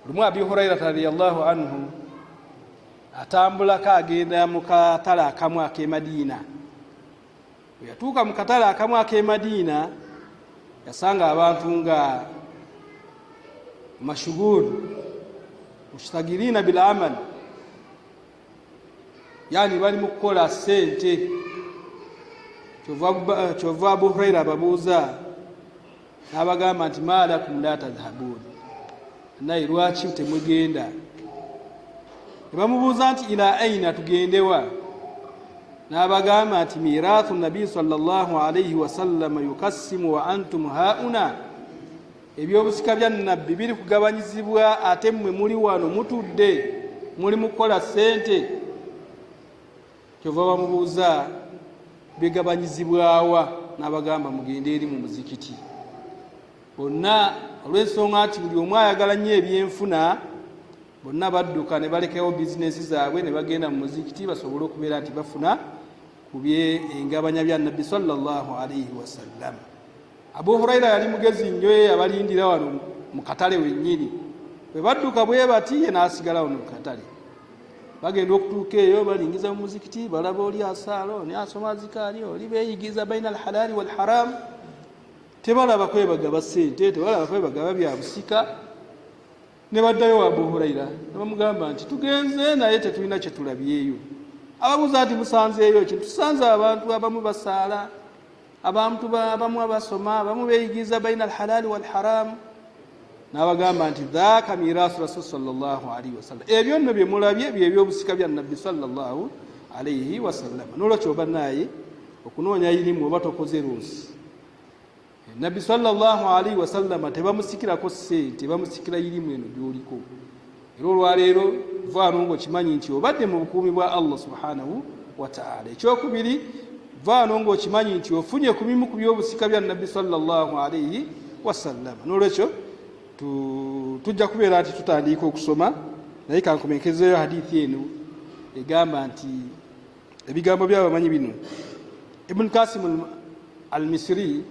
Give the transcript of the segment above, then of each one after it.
lumu Abi Hurairah radhiyallahu anhu atambulako agenda mu katale akamu ak'e Madina. Bwe yatuuka mu katale akamu ak'e Madina yasanga abantu nga mashughul mushtagilina bil amal, yani bali mu kukola sente. Kyova Abu Hurairah ababuuza n'abagamba nti ma lakum la tadhhabun, naye lwaki temugenda? Ne bamubuuza nti ila aina, tugendewa? N'abagamba nti mirathu nabii sallallahu alayhi wasallam yukassimu wa antum hauna, ebyobusika bya nabbi biri kugabanyizibwa ate mmwe muli wano mutudde muli mukola sente. Kyova bamubuuza bigabanyizibwawa, n'abagamba mugende eri mu muzikiti. Bonna olw'ensonga nti buli omu ayagala nnyo ebyenfuna, bonna badduka ne balekawo bizinesi zaabwe ne bagenda mu muzikiti basobole okubeera nti bafuna ku engabanya bya nabbi sallallahu alayhi wasallam. Abu Hurairah yali mugezi nnyo, abalindira wano mu katale wennyini. Bwe badduka bwe bati ye n'asigala wano mu katale. Bagenda okutuuka eyo balingiza mu muzikiti, balaba oli asaala, oli asoma zikaali, oli beeyigiza baina alhalali wal haram. Tebalaba kwebagaba ssente, tebalaba kwebagaba bya busika. Ne baddayo Abu Hurairah ne bamugamba nti tugenze naye tetulina kye tulabyeyo. Ababuuza nti musanzeeyo ki? Tusanze abantu abamu basaala, abantu abamu abasoma, abamu beeyigiza baina alhalali wal haram. N'abagamba nti dhaaka mirasu rasul sallallahu alayhi wasallam, ebyo nno bye mulabye by'ebyobusika bya nabbi sallallahu alayhi wasallam. N'olwekyo oba naye okunoonya irimu oba tokoze lunsi. Nabbi sallallahu alayhi wasallam tebamusikirako ssente, bamusikira irimu eno gy'oliko. Era olwaleero vaano ng'okimanyi nti obadde mu bukuumi bwa Allah subhanahu wa ta'ala. Ekyokubiri, vaano ng'okimanyi nti ofunye ku bimu ku byobusika bya nabbi sallallahu alayhi wasallam. N'olwekyo tujja kubeera nti tutandika okusoma, naye kankomekezeeyo hadithi eno egamba nti ebigambo by'abamanyi bino. Ibn Qasim al-Misri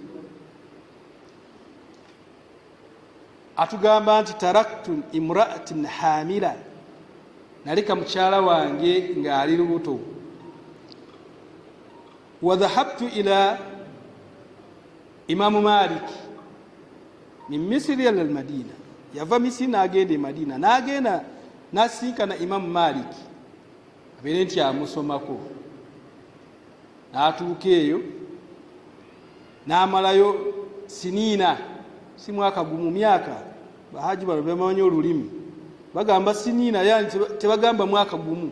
atugamba nti taraktu imra'atin hamila, naleka mukyala wange ng'ali lubuto. Wa dhahabtu ila Imamu Malik min Misri ila al-Madina, yava Misiri n'agenda e Madina, n'agenda n'asinkana Imamu Malik abeere nti amusomako. N'atuuka eyo n'amalayo siniina, si mwaka gumu, myaka. Bahaji bano bamanyi olulimi, bagamba siniina, yani tebagamba mwaka gumu,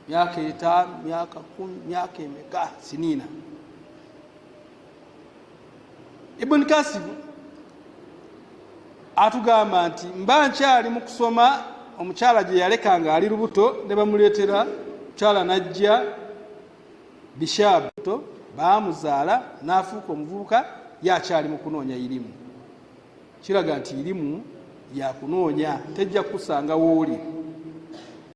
myaka 5, myaka 10, myaka emeka, siniina. Ibn Qasim atugamba nti mba nkyali mu kusoma, omukyala gye yalekanga ali lubuto ne bamuleetera, mukyala najja bishabuto, baamuzaala n'afuuka omuvubuka, yakyali mu kunoonya irimu. Kiraga nti irimu ya kunoonya, tejja kusanga wooli.